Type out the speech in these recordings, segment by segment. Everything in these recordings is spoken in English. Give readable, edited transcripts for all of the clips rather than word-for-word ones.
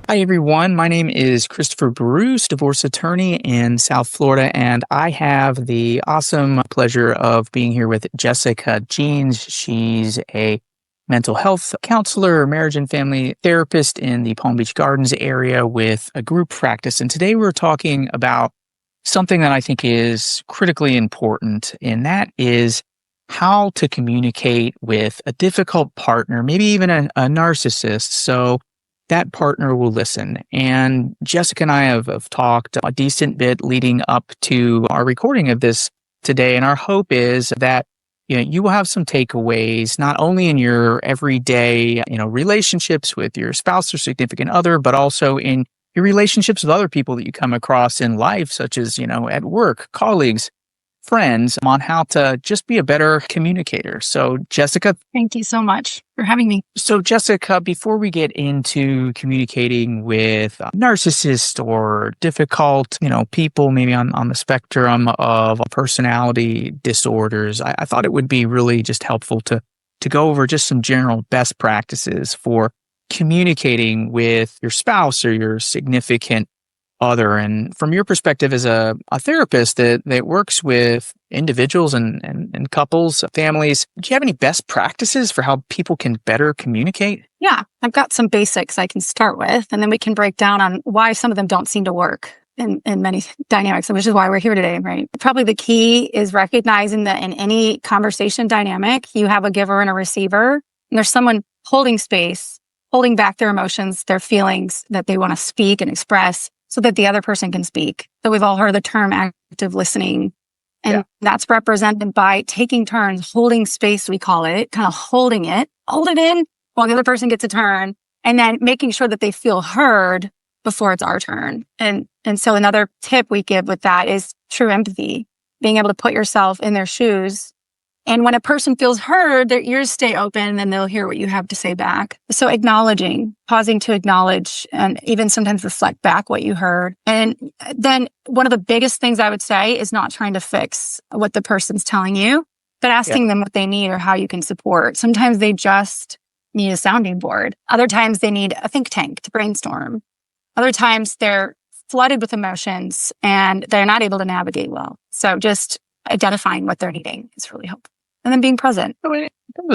Hi, everyone. My name is Christopher Bruce, divorce attorney in South Florida, and I have the awesome pleasure of being here with Jessica Jeans. She's a mental health counselor, marriage and family therapist in the Palm Beach Gardens area with a group practice. And today we're talking about something that I think is critically important, and that is how to communicate with a difficult partner, maybe even a narcissist. So that partner will listen. And Jessica and I have talked a decent bit leading up to our recording of this today. And our hope is that you will have some takeaways, not only in your everyday relationships with your spouse or significant other, but also in your relationships with other people that you come across in life, such as at work, colleagues, friends, on how to just be a better communicator. So, Jessica. Thank you so much for having me. So, Jessica, before we get into communicating with narcissists or difficult, people maybe on the spectrum of personality disorders, I thought it would be really just helpful to go over just some general best practices for communicating with your spouse or your significant other. And from your perspective as a therapist that works with individuals and couples, families, do you have any best practices for how people can better communicate? Yeah, I've got some basics I can start with, and then we can break down on why some of them don't seem to work in many dynamics, which is why we're here today, right? Probably the key is recognizing that in any conversation dynamic, you have a giver and a receiver, and there's someone holding space, holding back their emotions, their feelings that they want to speak and express, so that the other person can speak. So we've all heard the term active listening, and that's represented by taking turns, holding space, we call it, kind of hold it in while the other person gets a turn, and then making sure that they feel heard before it's our turn. And so another tip we give with that is true empathy, being able to put yourself in their shoes. And when a person feels heard, their ears stay open and they'll hear what you have to say back. So acknowledging, pausing to acknowledge, and even sometimes reflect back what you heard. And then one of the biggest things I would say is not trying to fix what the person's telling you, but asking them what they need or how you can support. Sometimes they just need a sounding board. Other times they need a think tank to brainstorm. Other times they're flooded with emotions and they're not able to navigate well. So just identifying what they're needing is really helpful. And then being present.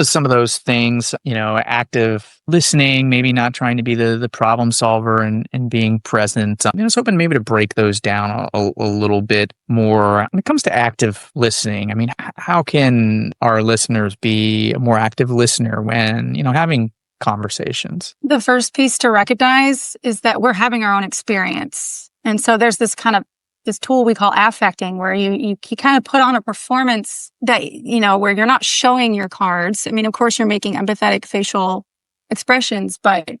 Some of those things, active listening, maybe not trying to be the problem solver and being present. I was hoping maybe to break those down a little bit more. When it comes to active listening, I mean, how can our listeners be a more active listener when, having conversations? The first piece to recognize is that we're having our own experience. And so there's this tool we call affecting, where you kind of put on a performance that, where you're not showing your cards. I mean, of course, you're making empathetic facial expressions, but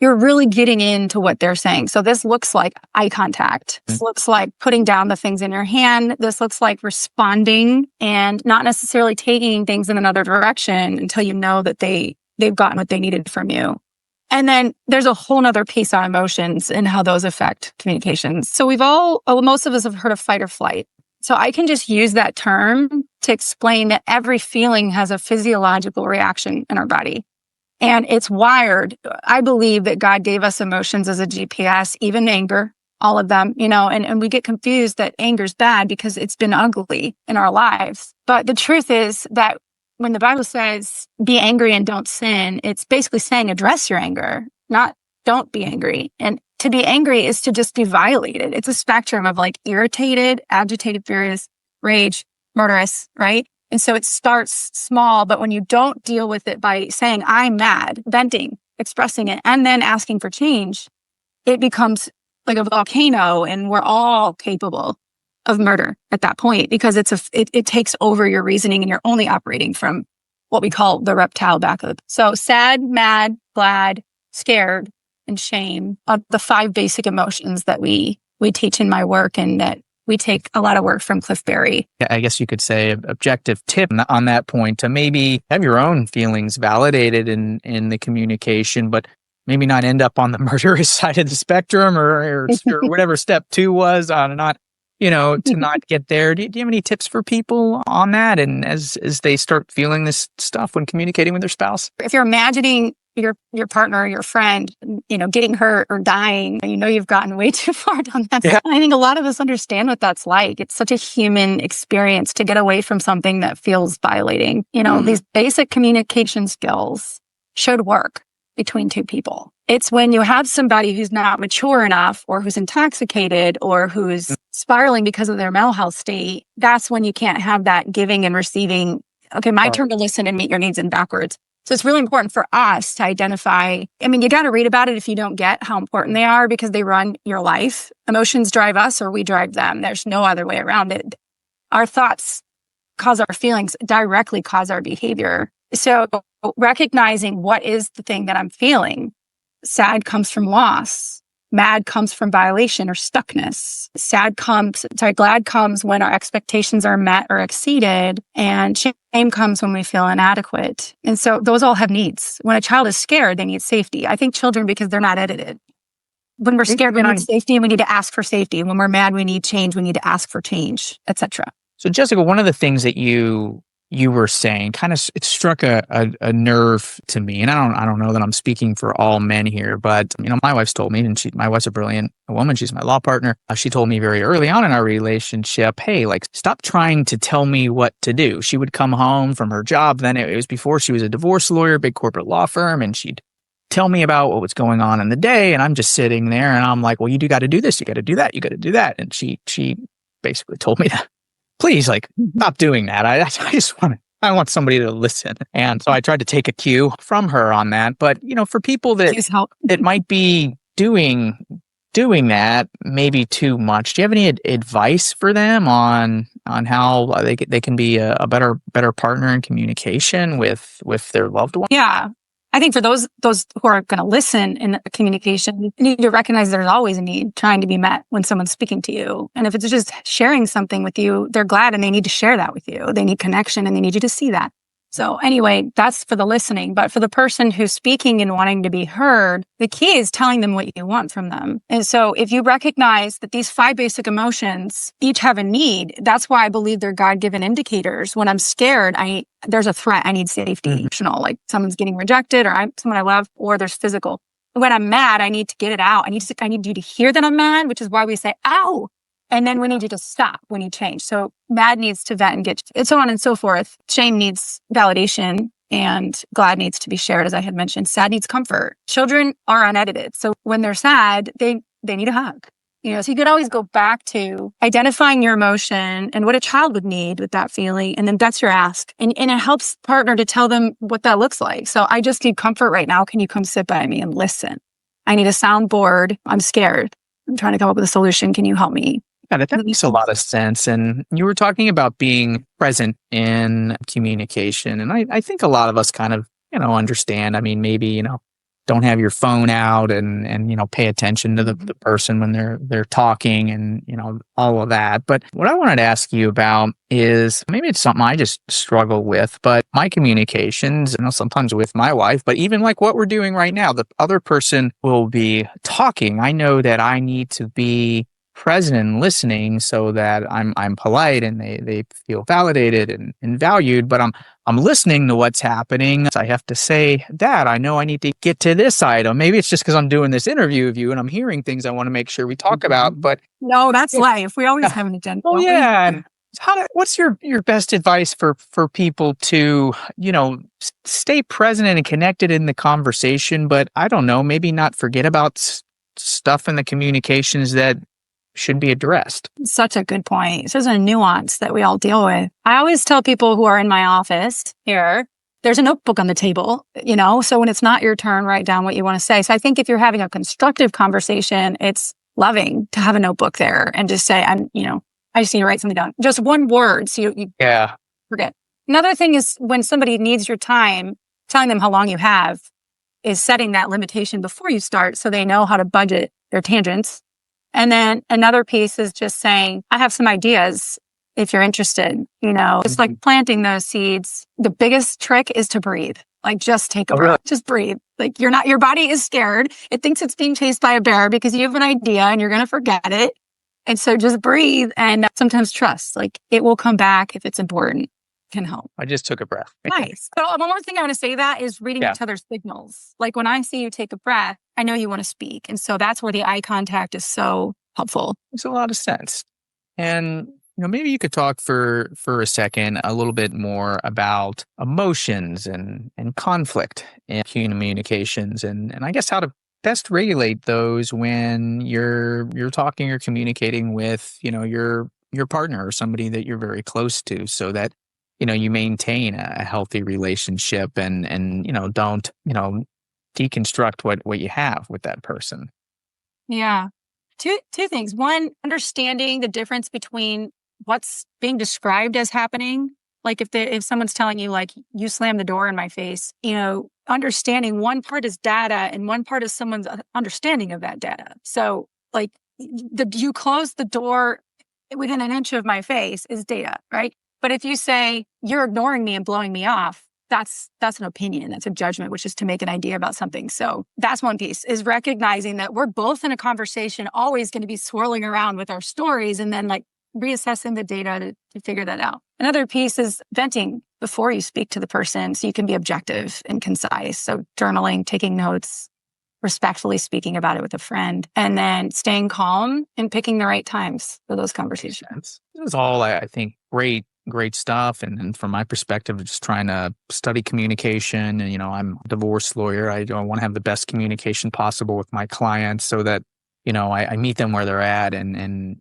you're really getting into what they're saying. So this looks like eye contact. This looks like putting down the things in your hand. This looks like responding and not necessarily taking things in another direction until you know that they've gotten what they needed from you. And then there's a whole nother piece on emotions and how those affect communications. So most of us have heard of fight or flight. So I can just use that term to explain that every feeling has a physiological reaction in our body. And it's wired. I believe that God gave us emotions as a GPS, even anger, all of them, and we get confused that anger's bad because it's been ugly in our lives. But the truth is that when the Bible says, be angry and don't sin, it's basically saying address your anger, not don't be angry. And to be angry is to just be violated. It's a spectrum of like irritated, agitated, furious, rage, murderous, right? And so it starts small, but when you don't deal with it by saying, I'm mad, venting, expressing it, and then asking for change, it becomes like a volcano, and we're all capable of murder at that point, because it takes over your reasoning and you're only operating from what we call the reptile backup. So sad, mad, glad, scared, and shame are the 5 basic emotions that we teach in my work, and that we take a lot of work from Cliff Berry. I guess you could say an objective tip on that point to maybe have your own feelings validated in the communication, but maybe not end up on the murderous side of the spectrum or whatever step 2 was on not. To not get there. Do you have any tips for people on that? And as they start feeling this stuff when communicating with their spouse? If you're imagining your partner, your friend, getting hurt or dying, you've gotten way too far down that. Yeah. I think a lot of us understand what that's like. It's such a human experience to get away from something that feels violating. These basic communication skills should work between two people. It's when you have somebody who's not mature enough or who's intoxicated or who's spiraling because of their mental health state, that's when you can't have that giving and receiving. Okay, my turn to listen and meet your needs and backwards. So it's really important for us to identify. You got to read about it if you don't get how important they are, because they run your life. Emotions drive us or we drive them. There's no other way around it. Our thoughts cause our feelings, directly cause our behavior. So recognizing what is the thing that I'm feeling. Sad comes from loss. Mad comes from violation or stuckness. Glad comes when our expectations are met or exceeded. And shame comes when we feel inadequate. And so those all have needs. When a child is scared, they need safety. I think children, because they're not edited. When we're scared, we need safety and we need to ask for safety. When we're mad, we need change. We need to ask for change, etc. So Jessica, one of the things that you were saying it struck a nerve to me. And I don't know that I'm speaking for all men here, but my wife's told me, and my wife's a brilliant woman. She's my law partner. She told me very early on in our relationship, hey, stop trying to tell me what to do. She would come home from her job. Then it was before she was a divorce lawyer, big corporate law firm. And she'd tell me about what was going on in the day. And I'm just sitting there and I'm like, well, you do got to do this. You got to do that. You got to do that. And she basically told me to please, stop doing that. I want somebody to listen. And so I tried to take a cue from her on that. But, for people that might be doing that maybe too much, do you have any advice for them on how they can be a better partner in communication with their loved one? Yeah. I think for those who are going to listen in communication, you need to recognize there's always a need trying to be met when someone's speaking to you. And if it's just sharing something with you, they're glad and they need to share that with you. They need connection and they need you to see that. So anyway, that's for the listening. But for the person who's speaking and wanting to be heard, the key is telling them what you want from them. And so if you recognize that these 5 basic emotions each have a need, that's why I believe they're God-given indicators. When I'm scared, there's a threat. I need safety. Emotional, like someone's getting rejected or someone I love, or there's physical. When I'm mad, I need to get it out. I need you to hear that I'm mad, which is why we say, ow. And then we need you to stop when you change. So mad needs to vent and get, and so on and so forth. Shame needs validation and glad needs to be shared, as I had mentioned. Sad needs comfort. Children are unedited. So when they're sad, they need a hug. So you could always go back to identifying your emotion and what a child would need with that feeling. And then that's your ask. And it helps partner to tell them what that looks like. So I just need comfort right now. Can you come sit by me and listen? I need a soundboard. I'm scared. I'm trying to come up with a solution. Can you help me? Yeah, that makes a lot of sense. And you were talking about being present in communication. And I think a lot of us kind of, understand. Maybe, don't have your phone out and pay attention to the person when they're talking and, all of that. But what I wanted to ask you about is maybe it's something I just struggle with, but my communications, sometimes with my wife, but even like what we're doing right now, the other person will be talking. I know that I need to be present and listening so that I'm polite and they feel validated and valued, but I'm listening to what's happening. I have to say that I know I need to get to this item. Maybe it's just because I'm doing this interview of you and I'm hearing things I want to make sure we talk about, but no, that's life. We always have an agenda. Oh yeah. And what's your best advice for people to, stay present and connected in the conversation, but I don't know, maybe not forget about stuff in the communications that should be addressed? Such a good point. There's a nuance that we all deal with. I always tell people who are in my office here, there's a notebook on the table, so when it's not your turn, write down what you want to say. So I think if you're having a constructive conversation, it's loving to have a notebook there and just say, I just need to write something down. Just one word. So you forget. Another thing is when somebody needs your time, telling them how long you have is setting that limitation before you start so they know how to budget their tangents. And then another piece is just saying, I have some ideas if you're interested, it's like planting those seeds. The biggest trick is to breathe. Just take a breath, really? Just breathe. Your body is scared. It thinks it's being chased by a bear because you have an idea and you're going to forget it. And so just breathe and sometimes trust, it will come back if it's important. can help. I just took a breath. Nice. But one more thing I want to say that is reading Yeah. each other's signals. Like when I see you take a breath, I know you want to speak. And so that's where the eye contact is so helpful. Makes a lot of sense. And maybe you could talk for a second a little bit more about emotions and conflict in communications and I guess how to best regulate those when you're talking or communicating with, your partner or somebody that you're very close to so that, you maintain a healthy relationship and don't, deconstruct what you have with that person. Yeah. Two things. One, understanding the difference between what's being described as happening. Like if someone's telling you like you slammed the door in my face, understanding one part is data and one part is someone's understanding of that data. So like you close the door within an inch of my face is data, right? But if you say you're ignoring me and blowing me off, that's an opinion. That's a judgment, which is to make an idea about something. So that's one piece, is recognizing that we're both in a conversation, always going to be swirling around with our stories and then like reassessing the data to figure that out. Another piece is venting before you speak to the person so you can be objective and concise. So journaling, taking notes, respectfully speaking about it with a friend, and then staying calm and picking the right times for those conversations. This is all, I think, great stuff. And from my perspective, just trying to study communication. And, I'm a divorce lawyer. I want to have the best communication possible with my clients so that, I meet them where they're at and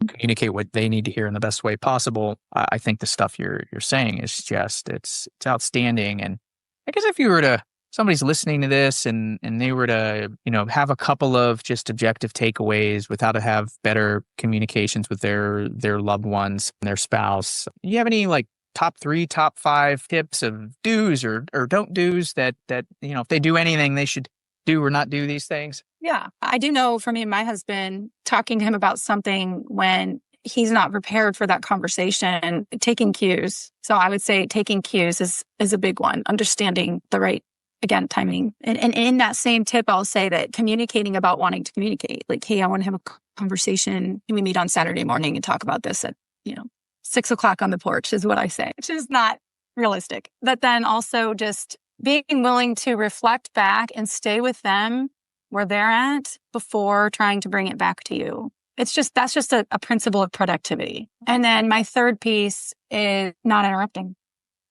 communicate what they need to hear in the best way possible. I think the stuff you're saying is just, it's outstanding. And I guess if you were to, somebody's listening to this and they were to, have a couple of just objective takeaways with how to have better communications with their loved ones, their spouse. Do you have any like top 3, top 5 tips of do's or don't do's that, if they do anything, they should do or not do these things? Yeah. I do know for me and my husband, talking to him about something when he's not prepared for that conversation, taking cues. So I would say taking cues is a big one, understanding the right, again, timing. And in that same tip, I'll say that communicating about wanting to communicate, like, hey, I want to have a conversation. Can we meet on Saturday morning and talk about this at, 6:00 on the porch is what I say, which is not realistic. But then also just being willing to reflect back and stay with them where they're at before trying to bring it back to you. That's just a principle of productivity. And then my third piece is not interrupting.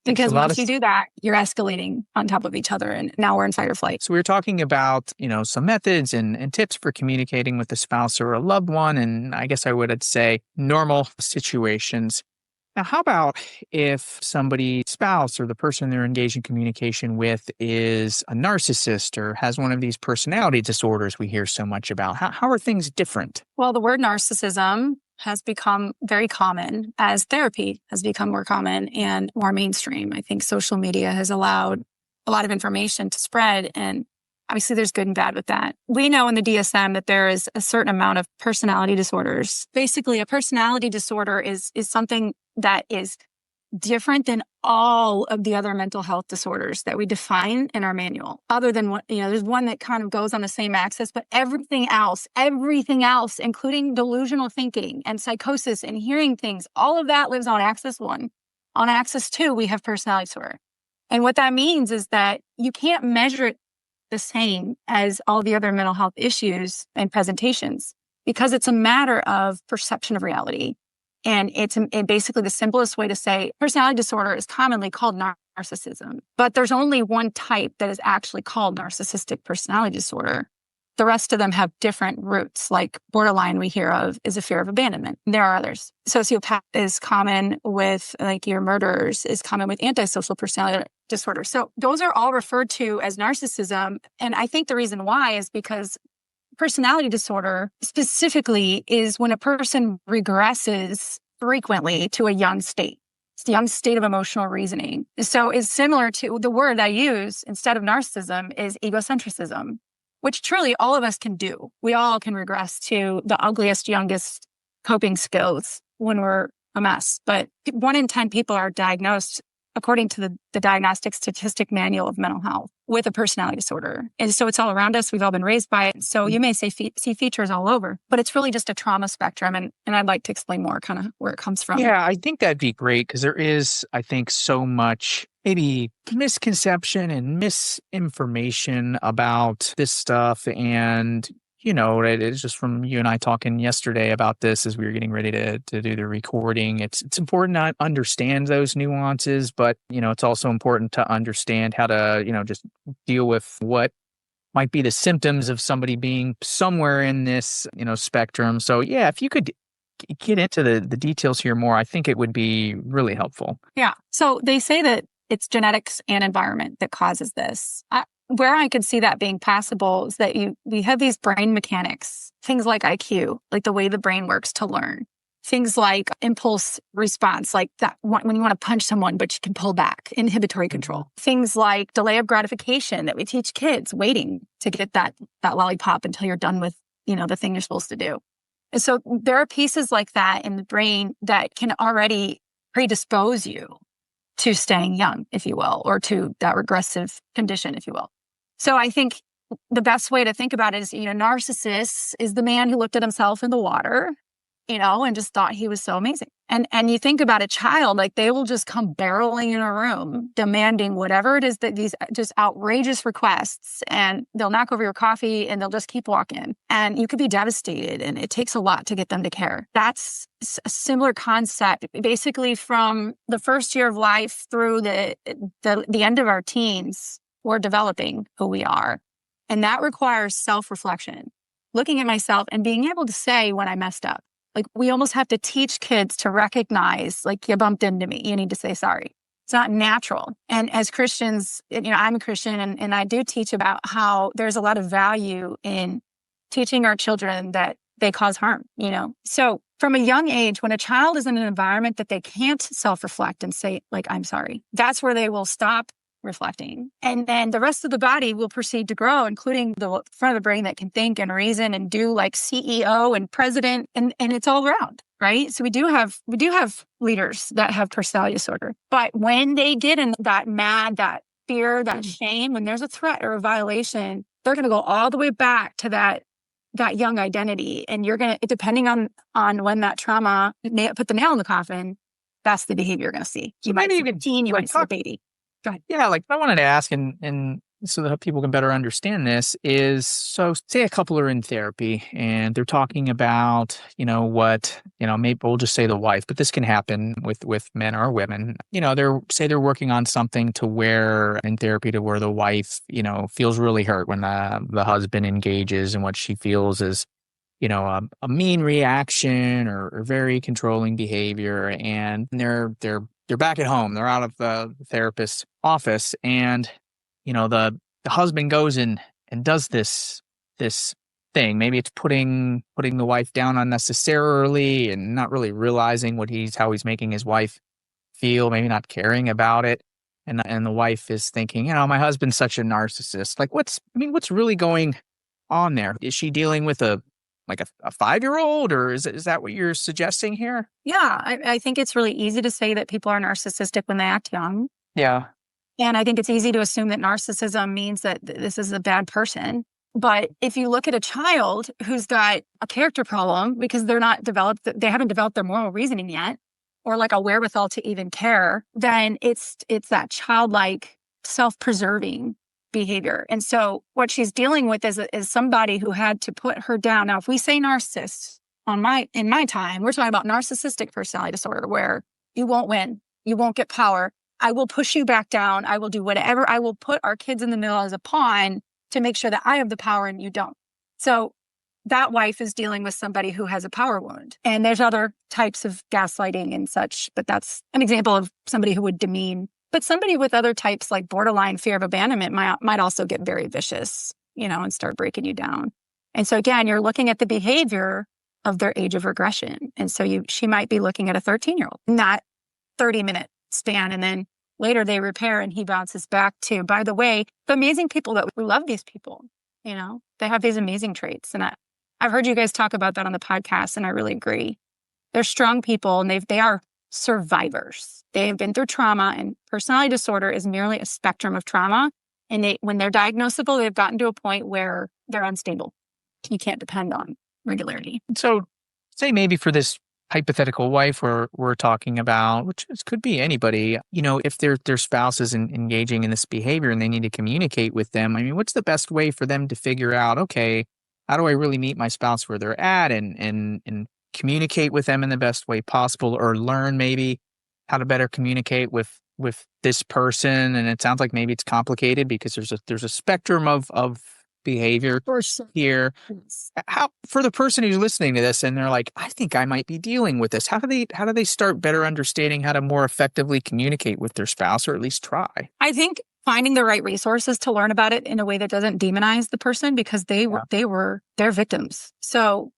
Because once you do that, you're escalating on top of each other. And now we're in fight or flight. So we were talking about, some methods and tips for communicating with a spouse or a loved one. And I guess I would say normal situations. Now, how about if somebody's spouse or the person they're engaged in communication with is a narcissist or has one of these personality disorders we hear so much about? How are things different? Well, the word narcissism has become very common as therapy has become more common and more mainstream. I think social media has allowed a lot of information to spread, and obviously there's good and bad with that. We know in the DSM that there is a certain amount of personality disorders. Basically, a personality disorder is something that is different than all of the other mental health disorders that we define in our manual. Other than what, there's one that kind of goes on the same axis, but everything else, including delusional thinking and psychosis and hearing things, all of that lives on axis 1. On axis 2, we have personality disorder. And what that means is that you can't measure it the same as all the other mental health issues and presentations because it's a matter of perception of reality. And it's basically the simplest way to say personality disorder is commonly called narcissism, but there's only one type that is actually called narcissistic personality disorder. The rest of them have different roots, like borderline we hear of is a fear of abandonment. There are others. Sociopath is common with like your murderers is common with antisocial personality disorder. So those are all referred to as narcissism. And I think the reason why is because personality disorder specifically is when a person regresses frequently to a young state. It's the young state of emotional reasoning. So it's similar to the word I use instead of narcissism is egocentrism, which truly all of us can do. We all can regress to the ugliest, youngest coping skills when we're a mess. But 1 in 10 people are diagnosed according to the Diagnostic Statistic Manual of Mental Health, with a personality disorder. And so it's all around us. We've all been raised by it. So you may see features all over, but it's really just a trauma spectrum. And I'd like to explain more kind of where it comes from. Yeah, I think that'd be great because there is, I think, so much maybe misconception and misinformation about this stuff. And, it's just from you and I talking yesterday about this as we were getting ready to do the recording. It's important to understand those nuances, but, it's also important to understand how to, just deal with what might be the symptoms of somebody being somewhere in this, spectrum. So, yeah, if you could get into the details here more, I think it would be really helpful. Yeah. So they say that it's genetics and environment that causes this. Where I could see that being possible is that we have these brain mechanics, things like IQ, like the way the brain works to learn, things like impulse response, like that when you want to punch someone, but you can pull back, inhibitory control, things like delay of gratification that we teach kids, waiting to get that lollipop until you're done with, the thing you're supposed to do. And so there are pieces like that in the brain that can already predispose you to staying young, if you will, or to that regressive condition, if you will. So I think the best way to think about it is, narcissist is the man who looked at himself in the water, and just thought he was so amazing. And you think about a child, like they will just come barreling in a room, demanding whatever it is that these just outrageous requests, and they'll knock over your coffee and they'll just keep walking. And you could be devastated, and it takes a lot to get them to care. That's a similar concept, basically from the first year of life through the end of our teens. We're developing who we are. And that requires self-reflection, looking at myself and being able to say when I messed up. Like we almost have to teach kids to recognize, like, you bumped into me, you need to say sorry. It's not natural. And as Christians, I'm a Christian and I do teach about how there's a lot of value in teaching our children that they cause harm, So from a young age, when a child is in an environment that they can't self-reflect and say, like, I'm sorry, that's where they will stop reflecting. And then the rest of the body will proceed to grow, including the front of the brain that can think and reason and do like CEO and president. And it's all around, right? So we do have leaders that have personality disorder. But when they get in that that fear, that shame, when there's a threat or a violation, they're going to go all the way back to that young identity. And you're going to, depending on when that trauma put the nail in the coffin, that's the behavior you're going to see. You might see a teen, you might see a baby. Go ahead. Yeah, like I wanted to ask, and so that people can better understand this is, so say a couple are in therapy and they're talking about, maybe we'll just say the wife, but this can happen with men or women. They're working on something to where in therapy to where the wife, feels really hurt when the husband engages in what she feels is, a mean reaction or very controlling behavior, and they're back at home. They're out of the therapist's office, and the husband goes and does this thing. Maybe it's putting the wife down unnecessarily and not really realizing how he's making his wife feel. Maybe not caring about it, and the wife is thinking, my husband's such a narcissist. Like, what's really going on there? Is she dealing with a 5-year-old, or is that what you're suggesting here? Yeah, I think it's really easy to say that people are narcissistic when they act young. Yeah. And I think it's easy to assume that narcissism means that this is a bad person. But if you look at a child who's got a character problem because they haven't developed their moral reasoning yet, or like a wherewithal to even care, then it's that childlike, self-preserving behavior. And so what she's dealing with is somebody who had to put her down. Now, if we say narcissist in my time, we're talking about narcissistic personality disorder, where you won't win, you won't get power. I will push you back down. I will do whatever. I will put our kids in the middle as a pawn to make sure that I have the power and you don't. So that wife is dealing with somebody who has a power wound. And there's other types of gaslighting and such, but that's an example of somebody who would demean. But somebody with other types like borderline fear of abandonment might also get very vicious, and start breaking you down. And so again, you're looking at the behavior of their age of regression. And so she might be looking at a 13-year-old, not 30-minute span. And then later they repair and he bounces back to, by the way, the amazing people that we love these people, they have these amazing traits. And I've heard you guys talk about that on the podcast, and I really agree. They're strong people, and they are survivors. They have been through trauma, and personality disorder is merely a spectrum of trauma. And when they're diagnosable, they've gotten to a point where they're unstable. You can't depend on regularity. So say maybe for this hypothetical wife we're talking about, could be anybody, if their spouse is engaging in this behavior and they need to communicate with them, I mean, what's the best way for them to figure out, okay, how do I really meet my spouse where they're at and communicate with them in the best way possible, or learn maybe how to better communicate with this person? And it sounds like maybe it's complicated because there's a spectrum of behavior here. How, for the person who's listening to this and they're like, I think I might be dealing with this, how do they start better understanding how to more effectively communicate with their spouse, or at least try? I think finding the right resources to learn about it in a way that doesn't demonize the person, because they're victims. So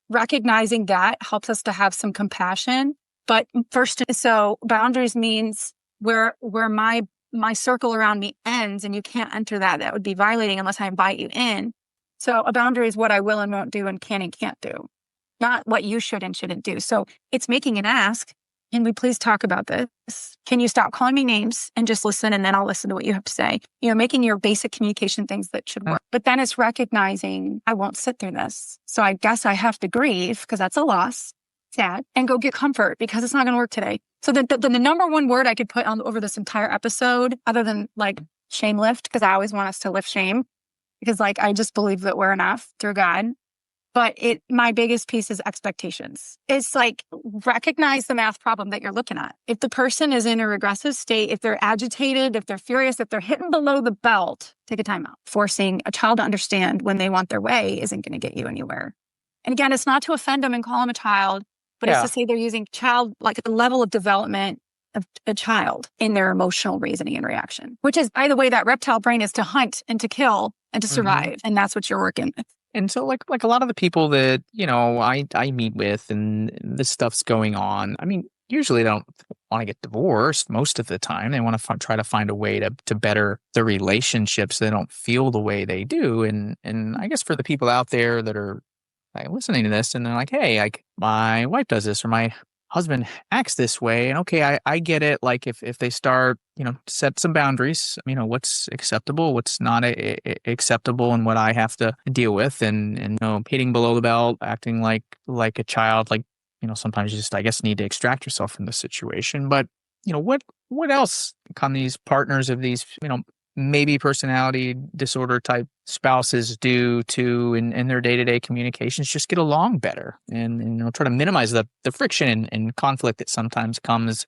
recognizing that helps us to have some compassion. But first, so boundaries means where my circle around me ends and you can't enter that. That would be violating unless I invite you in. So a boundary is what I will and won't do and can and can't do, not what you should and shouldn't do. So it's making an ask. Can we please talk about this? Can you stop calling me names and just listen, and then I'll listen to what you have to say? Making your basic communication things that should work. But then it's recognizing I won't sit through this. So I guess I have to grieve, because that's a loss, sad, and go get comfort because it's not going to work today. So the number one word I could put on over this entire episode, other than like shame lift, because I always want us to lift shame, because like I just believe that we're enough through God. But my biggest piece is expectations. It's like, recognize the math problem that you're looking at. If the person is in a regressive state, if they're agitated, if they're furious, if they're hitting below the belt, take a time out. Forcing a child to understand when they want their way isn't going to get you anywhere. And again, it's not to offend them and call them a child, but it's to say they're using like a level of development of a child in their emotional reasoning and reaction, which is, by the way, that reptile brain is to hunt and to kill and to survive. And that's what you're working with. And so like a lot of the people that, I meet with and this stuff's going on, I mean, usually they don't want to get divorced most of the time. They want to try to find a way to better their relationships so they don't feel the way they do. And I guess for the people out there that are like listening to this and they're like, hey, like my wife does this or my husband acts this way. And okay, I get it. Like if they start, set some boundaries, what's acceptable, what's not acceptable, and what I have to deal with, and hitting below the belt, acting like a child, like, sometimes you just, I guess, need to extract yourself from the situation. But, what else can these partners of these, maybe personality disorder type spouses do to in their day-to-day communications just get along better and try to minimize the friction and conflict that sometimes comes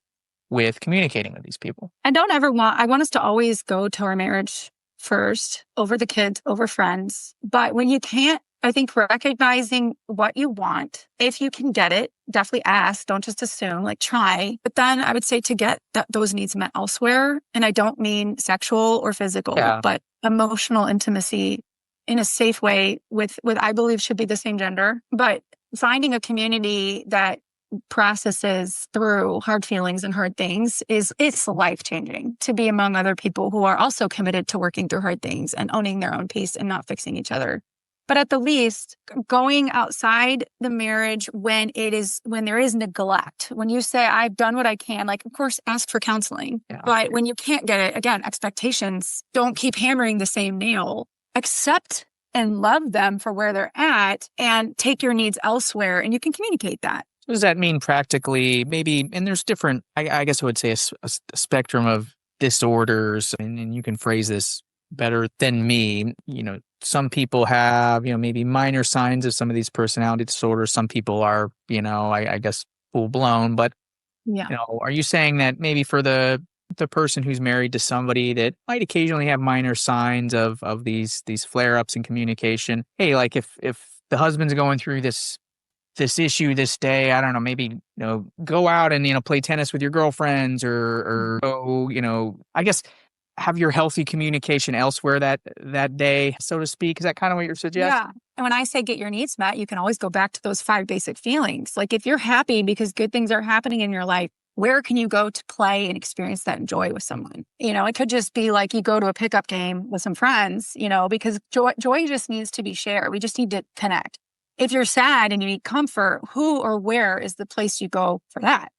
with communicating with these people? I want us to always go to our marriage first, over the kids, over friends. But when you can't, I think recognizing what you want, if you can get it, definitely ask. Don't just assume, like try. But then I would say to get those needs met elsewhere. And I don't mean sexual or physical, but emotional intimacy in a safe way with I believe should be the same gender. But finding a community that processes through hard feelings and hard things it's life-changing, to be among other people who are also committed to working through hard things and owning their own peace and not fixing each other. But at the least, going outside the marriage when there is neglect, when you say, I've done what I can, like, of course, ask for counseling. Yeah. But when you can't get it, again, expectations, don't keep hammering the same nail. Accept and love them for where they're at and take your needs elsewhere, and you can communicate that. What does that mean practically? Maybe, and there's different, I guess I would say a spectrum of disorders, and you can phrase this better than me. Some people have, maybe minor signs of some of these personality disorders. Some people are, I guess full blown. But, are you saying that maybe for the person who's married to somebody that might occasionally have minor signs of these flare-ups in communication, hey, like if the husband's going through this issue this day, I don't know, maybe, go out and, play tennis with your girlfriends or go, I guess have your healthy communication elsewhere that day, so to speak. Is that kind of what you're suggesting? Yeah. And when I say get your needs met, you can always go back to those 5 basic feelings. Like if you're happy because good things are happening in your life, where can you go to play and experience that joy with someone? It could just be like you go to a pickup game with some friends, because joy just needs to be shared. We just need to connect. If you're sad and you need comfort, who or where is the place you go for that?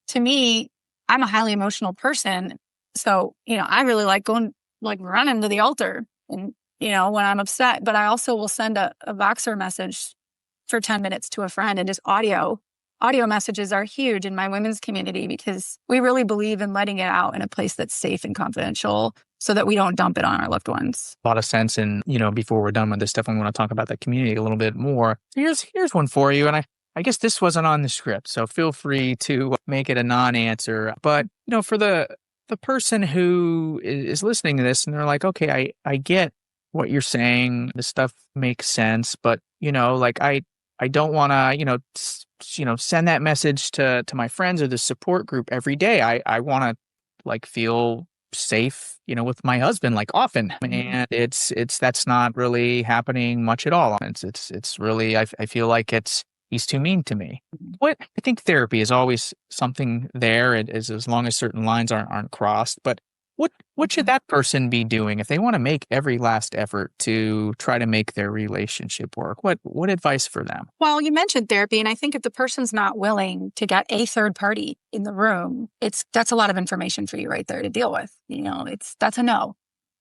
to me, I'm a highly emotional person. So, I really like going, like running to the altar and, when I'm upset, but I also will send a Voxer message for 10 minutes to a friend and just audio. Audio messages are huge in my women's community because we really believe in letting it out in a place that's safe and confidential so that we don't dump it on our loved ones. A lot of sense. And, before we're done with this stuff, I want to talk about the community a little bit more. Here's one for you. And I guess this wasn't on the script, so feel free to make it a non-answer. But, for the person who is listening to this and they're like, okay, I get what you're saying. This stuff makes sense. But, I don't want to, send that message to my friends or the support group every day. I want to feel safe, with my husband often. And it's that's not really happening much at all. It's really, I feel like he's too mean to me. What I think therapy is always something there as long as certain lines aren't crossed. But what should that person be doing if they want to make every last effort to try to make their relationship work? What advice for them? Well, you mentioned therapy, and I think if the person's not willing to get a third party in the room, that's a lot of information for you right there to deal with. That's a no.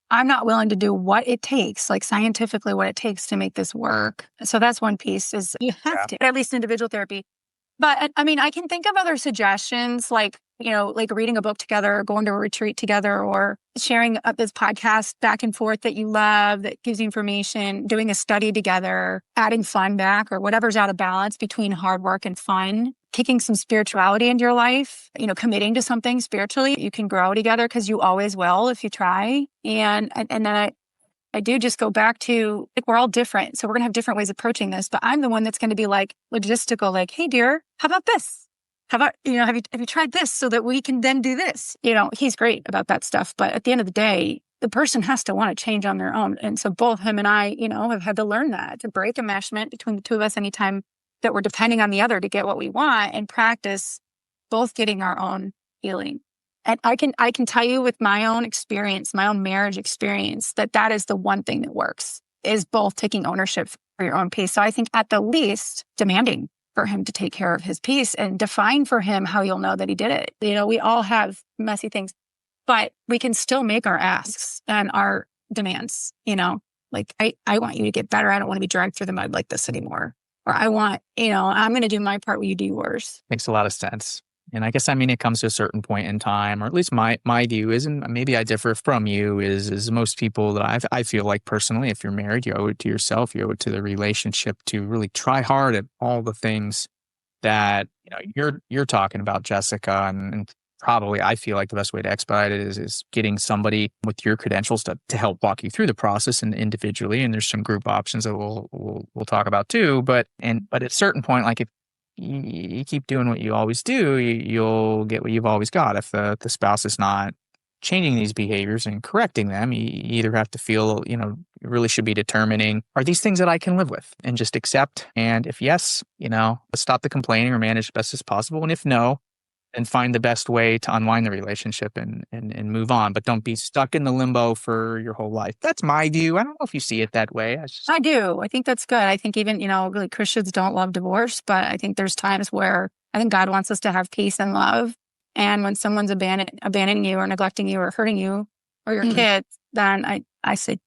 I'm not willing to do what it takes, scientifically what it takes to make this work. So that's one piece is you have to, at least individual therapy. But I can think of other suggestions like reading a book together, or going to a retreat together, or sharing this podcast back and forth that you love, that gives you information, doing a study together, adding fun back, or whatever's out of balance between hard work and fun, kicking some spirituality into your life, committing to something spiritually. You can grow together because you always will if you try. And then I do just go back to we're all different. So we're going to have different ways of approaching this, but I'm the one that's going to be logistical, hey dear, how about this? How about, have you tried this so that we can then do this? He's great about that stuff. But at the end of the day, the person has to want to change on their own. And so both him and I, have had to learn that, to break enmeshment between the two of us anytime that we're depending on the other to get what we want, and practice both getting our own healing. And I can tell you with my own experience, my own marriage experience, that is the one thing that works, is both taking ownership for your own peace. So I think at the least demanding for him to take care of his peace and define for him how you'll know that he did it. We all have messy things, but we can still make our asks and our demands, I want you to get better. I don't want to be dragged through the mud like this anymore. Or I want, I'm going to do my part while you do yours. Makes a lot of sense. And I guess, it comes to a certain point in time, or at least my view is, and maybe I differ from you, is most people that I feel like personally, if you're married, you owe it to yourself, you owe it to the relationship to really try hard at all the things that, you're talking about, Jessica. And probably I feel like the best way to expedite it is getting somebody with your credentials to help walk you through the process and individually. And there's some group options that we'll talk about too. But at a certain point, if you keep doing what you always do, you'll get what you've always got. If the spouse is not changing these behaviors and correcting them, you either have to feel, you really should be determining, are these things that I can live with and just accept? And if yes, let's stop the complaining or manage as best as possible. And if no, then find the best way to unwind the relationship and move on. But don't be stuck in the limbo for your whole life. That's my view. I don't know if you see it that way. I do. I think that's good. I think even, really Christians don't love divorce, but I think there's times where I think God wants us to have peace and love. And when someone's abandoning you or neglecting you or hurting you or your kids, then I say,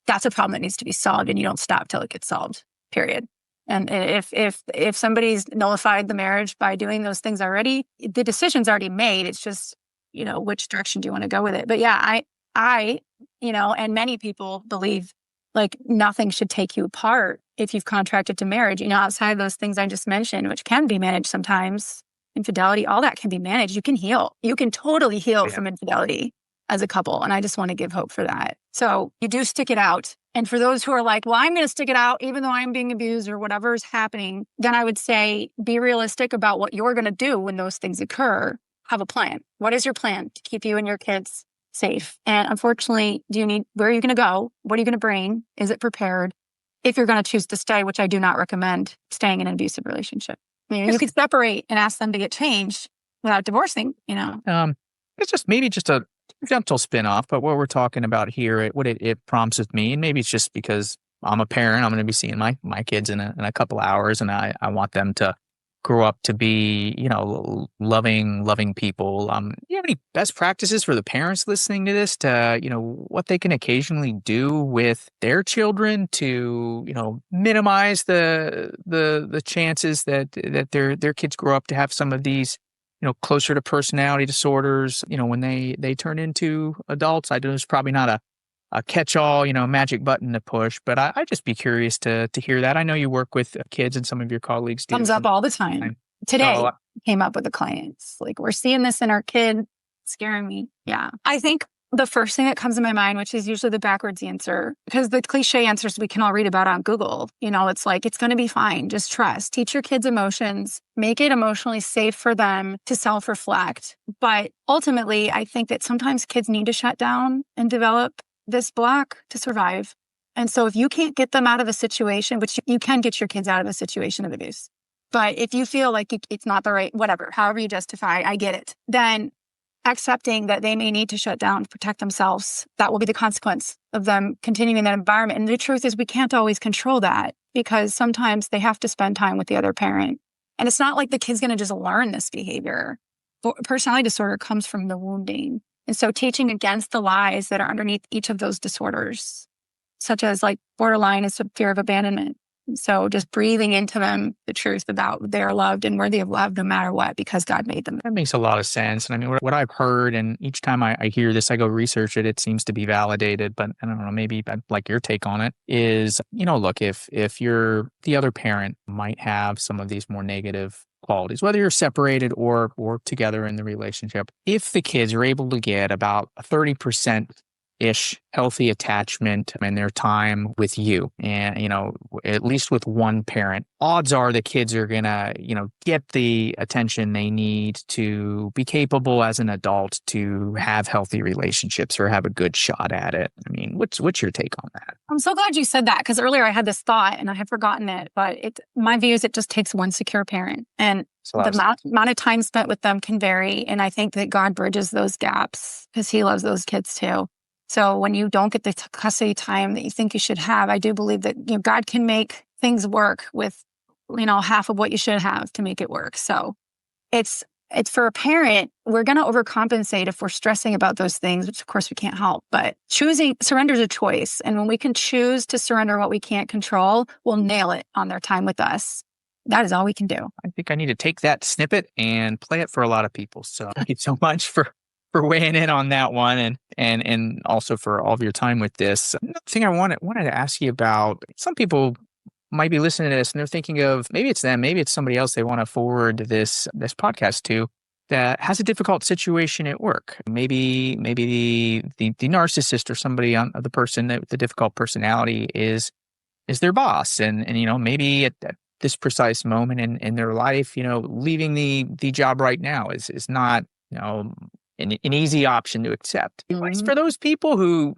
that's a problem that needs to be solved, and you don't stop till it gets solved, period. And if somebody's nullified the marriage by doing those things already, the decision's already made. It's just, which direction do you want to go with it? But yeah, I and many people believe nothing should take you apart if you've contracted to marriage, outside of those things I just mentioned, which can be managed sometimes. Infidelity, all that can be managed. You can heal. You can totally heal from infidelity as a couple. And I just want to give hope for that. So you do stick it out. And for those who are like, well, I'm going to stick it out even though I'm being abused or whatever is happening, then I would say be realistic about what you're going to do when those things occur. Have a plan. What is your plan to keep you and your kids safe? And unfortunately, where are you going to go? What are you going to bring? Is it prepared? If you're going to choose to stay, which I do not recommend staying in an abusive relationship. You could separate and ask them to get changed without divorcing, It's just maybe just a gentle spin-off, but what we're talking about here, what it prompts with me, and maybe it's just because I'm a parent, I'm going to be seeing my kids in a couple hours, and I want them to grow up to be, loving people. Do you have any best practices for the parents listening to this to, what they can occasionally do with their children to, minimize the chances that their kids grow up to have some of these, closer to personality disorders, when they turn into adults? I know there's probably not a catch-all, magic button to push, but I'd just be curious to hear that. I know you work with kids and some of your colleagues do. Comes up all the time. Today came up with the clients. Like, we're seeing this in our kid, scaring me. Yeah. I think the first thing that comes to my mind, which is usually the backwards answer, because the cliche answers we can all read about on Google, it's like, it's going to be fine. Just trust. Teach your kids emotions. Make it emotionally safe for them to self-reflect. But ultimately, I think that sometimes kids need to shut down and develop this block to survive. And so if you can't get them out of a situation, which you can get your kids out of a situation of abuse, but if you feel like it's not the right, whatever, however you justify, I get it, then accepting that they may need to shut down to protect themselves, that will be the consequence of them continuing in that environment. And the truth is, we can't always control that, because sometimes they have to spend time with the other parent. And it's not like the kid's going to just learn this behavior. Personality disorder comes from the wounding. And so teaching against the lies that are underneath each of those disorders, such as like borderline is fear of abandonment. So just breathing into them the truth about they're loved and worthy of love no matter what, because God made them. That makes a lot of sense. And I mean, what I've heard, and each time I hear this, I go research it, it seems to be validated, but I don't know, maybe I'd like your take on it, is, look, if you're the other parent might have some of these more negative qualities, whether you're separated or together in the relationship, if the kids are able to get about a 30% ish healthy attachment in their time with you, and at least with one parent, odds are the kids are gonna get the attention they need to be capable as an adult to have healthy relationships or have a good shot at it. I mean, what's your take on that? I'm so glad you said that, because earlier I had this thought and I had forgotten it, but my view is it just takes one secure parent, and the amount of time spent with them can vary. And I think that God bridges those gaps because He loves those kids too. So when you don't get the custody time that you think you should have, I do believe that God can make things work with half of what you should have to make it work. So it's for a parent, we're going to overcompensate if we're stressing about those things, which of course we can't help. But surrender is a choice, and when we can choose to surrender what we can't control, we'll nail it on their time with us. That is all we can do. I think I need to take that snippet and play it for a lot of people. So thank you so much for weighing in on that one, and also for all of your time with this. Another thing I wanted to ask you about, some people might be listening to this and they're thinking of, maybe it's them, maybe it's somebody else they want to forward this podcast to that has a difficult situation at work. Maybe the narcissist or somebody on the person that the difficult personality is their boss, and maybe at this precise moment in their life, leaving the job right now is not an easy option to accept. Advice for those people who,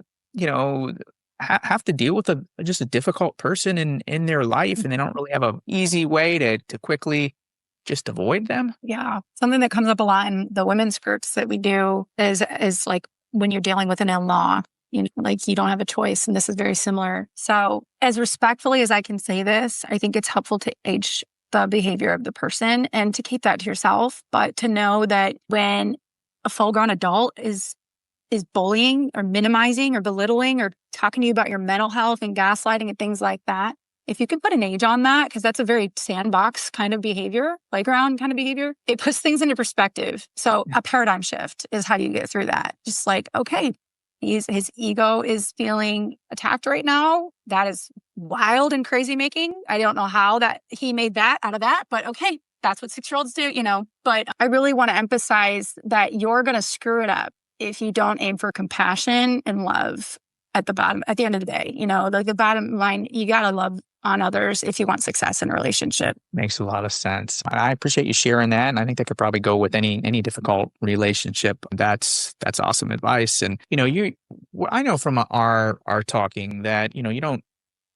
have to deal with just a difficult person in their life, and they don't really have an easy way to quickly just avoid them. Yeah. Something that comes up a lot in the women's groups that we do is like when you're dealing with an in-law, like you don't have a choice. And this is very similar. So as respectfully as I can say this, I think it's helpful to age the behavior of the person and to keep that to yourself, but to know that when a full-grown adult is bullying or minimizing or belittling or talking to you about your mental health and gaslighting and things like that, if you can put an age on that, because that's a very sandbox kind of behavior, playground kind of behavior, it puts things into perspective. So a paradigm shift is how you get through that. Just like, okay, his ego is feeling attacked right now. That is wild and crazy making. I don't know how that he made that out of that, but okay. That's what 6-year-olds do, But I really want to emphasize that you're going to screw it up if you don't aim for compassion and love at the end of the day. Like the bottom line, you got to love on others if you want success in a relationship. Makes a lot of sense. I appreciate you sharing that. And I think that could probably go with any difficult relationship. That's awesome advice. And, I know from our talking that, you don't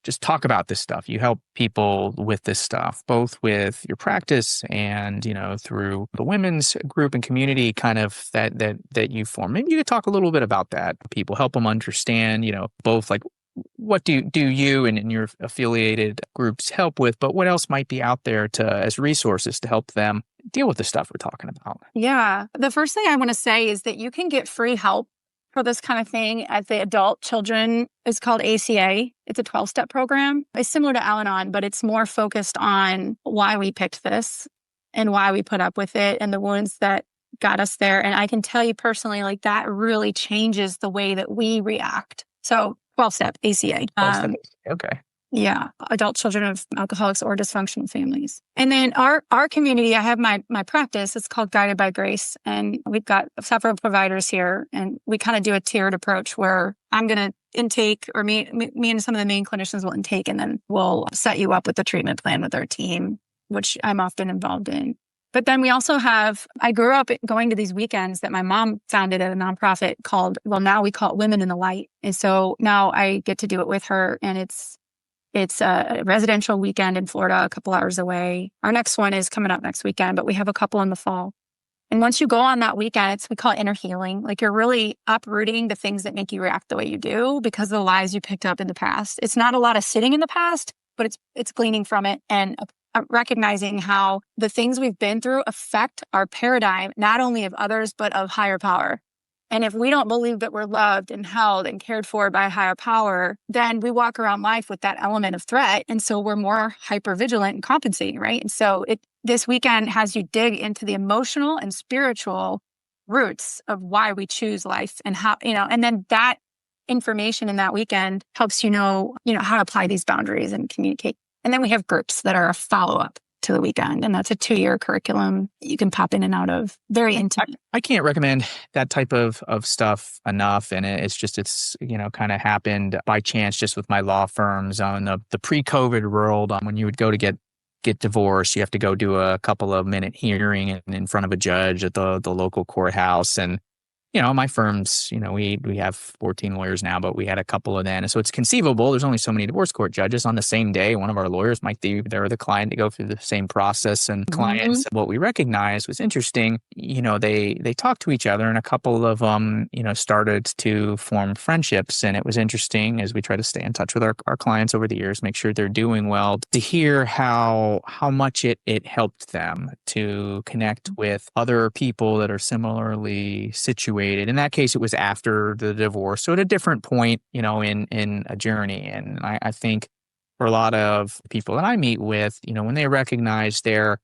just talk about this stuff. You help people with this stuff, both with your practice and, through the women's group and community kind of that you form. Maybe you could talk a little bit about that. People help them understand, both like what do you and your affiliated groups help with, but what else might be out there to as resources to help them deal with the stuff we're talking about? Yeah. The first thing I want to say is that you can get free help for this kind of thing at the adult children. It's called ACA. It's a 12-step program. It's similar to Al-Anon, but it's more focused on why we picked this and why we put up with it and the wounds that got us there. And I can tell you personally, like that really changes the way that we react. So 12-step ACA. 12-step, okay. Yeah. Adult children of alcoholics or dysfunctional families. And then our community, I have my practice. It's called Guided by Grace. And we've got several providers here. And we kind of do a tiered approach where I'm going to intake, or me and some of the main clinicians will intake, and then we'll set you up with a treatment plan with our team, which I'm often involved in. But then we also have, I grew up going to these weekends that my mom founded at a nonprofit called, well, now we call it Women in the Light. And so now I get to do it with her, and it's a residential weekend in Florida, a couple hours away. Our next one is coming up next weekend, but we have a couple in the fall. And once you go on that weekend, we call it inner healing. Like you're really uprooting the things that make you react the way you do because of the lies you picked up in the past. It's not a lot of sitting in the past, but it's gleaning from it and recognizing how the things we've been through affect our paradigm, not only of others, but of higher power. And if we don't believe that we're loved and held and cared for by a higher power, then we walk around life with that element of threat. And so we're more hypervigilant and compensating, right? And so this weekend has you dig into the emotional and spiritual roots of why we choose life and how, and then that information in that weekend helps how to apply these boundaries and communicate. And then we have groups that are a follow-up to the weekend. And that's a 2-year curriculum you can pop in and out of. Very intimate. I can't recommend that type of stuff enough. And it's kind of happened by chance just with my law firms on the pre-COVID world. When you would go to get divorced, you have to go do a couple of minute hearing in front of a judge at the local courthouse. And my firms, we have 14 lawyers now, but we had a couple of then. And so it's conceivable. There's only so many divorce court judges on the same day. One of our lawyers might be there, the client, to go through the same process. And clients, what we recognized was interesting. They talked to each other, and a couple of them, started to form friendships. And it was interesting as we try to stay in touch with our clients over the years, make sure they're doing well, to hear how much it helped them to connect with other people that are similarly situated. In that case, it was after the divorce. So at a different point, in a journey. And I think for a lot of people that I meet with, when they recognize they're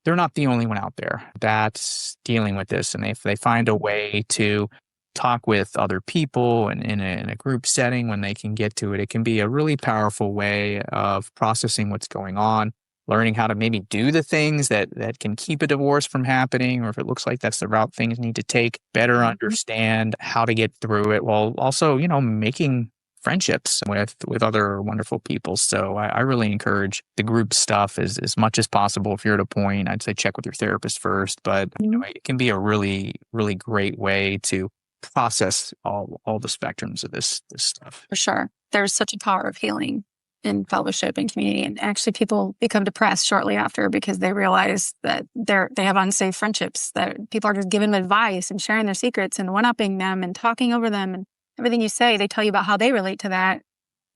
not the only one out there that's dealing with this, and if they find a way to talk with other people and in a group setting, when they can get to it, it can be a really powerful way of processing what's going on, learning how to maybe do the things that can keep a divorce from happening, or if it looks like that's the route things need to take, better understand how to get through it, while also, making friendships with other wonderful people. So I really encourage the group stuff as much as possible. If you're at a point, I'd say check with your therapist first, but it can be a really, really great way to process all the spectrums of this stuff. For sure. There's such a power of healing in fellowship and community. And actually people become depressed shortly after because they realize that they have unsafe friendships, that people are just giving them advice and sharing their secrets and one-upping them and talking over them. And everything you say, they tell you about how they relate to that.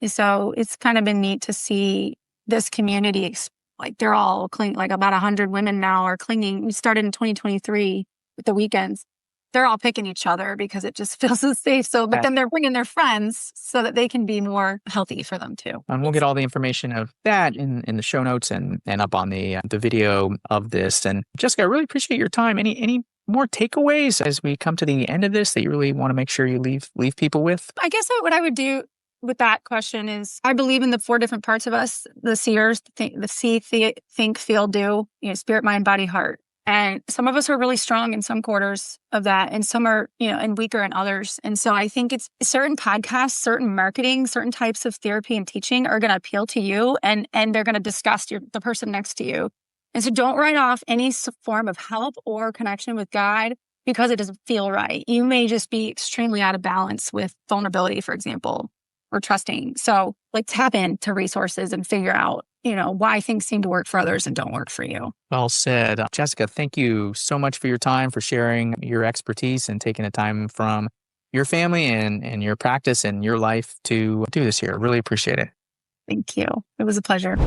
And so it's kind of been neat to see this community, like they're all clinging, like about 100 women now are clinging. We started in 2023 with the weekends. They're all picking each other because it just feels so safe. So, but then they're bringing their friends so that they can be more healthy for them too. And we'll get all the information of that in the show notes and up on the video of this. And Jessica, I really appreciate your time. Any more takeaways as we come to the end of this that you really want to make sure you leave people with? I guess what I would do with that question is, I believe in the 4 different parts of us: the seers, the see, think, feel, do. Spirit, mind, body, heart. And some of us are really strong in some quarters of that, and some are, and weaker in others. And so I think it's certain podcasts, certain marketing, certain types of therapy and teaching are going to appeal to you, and they're going to disgust the person next to you. And so don't write off any form of help or connection with God because it doesn't feel right. You may just be extremely out of balance with vulnerability, for example, or trusting. So tap into resources and figure out, why things seem to work for others and don't work for you. Well said. Jessica, thank you so much for your time, for sharing your expertise and taking the time from your family and your practice and your life to do this here. Really appreciate it. Thank you. It was a pleasure.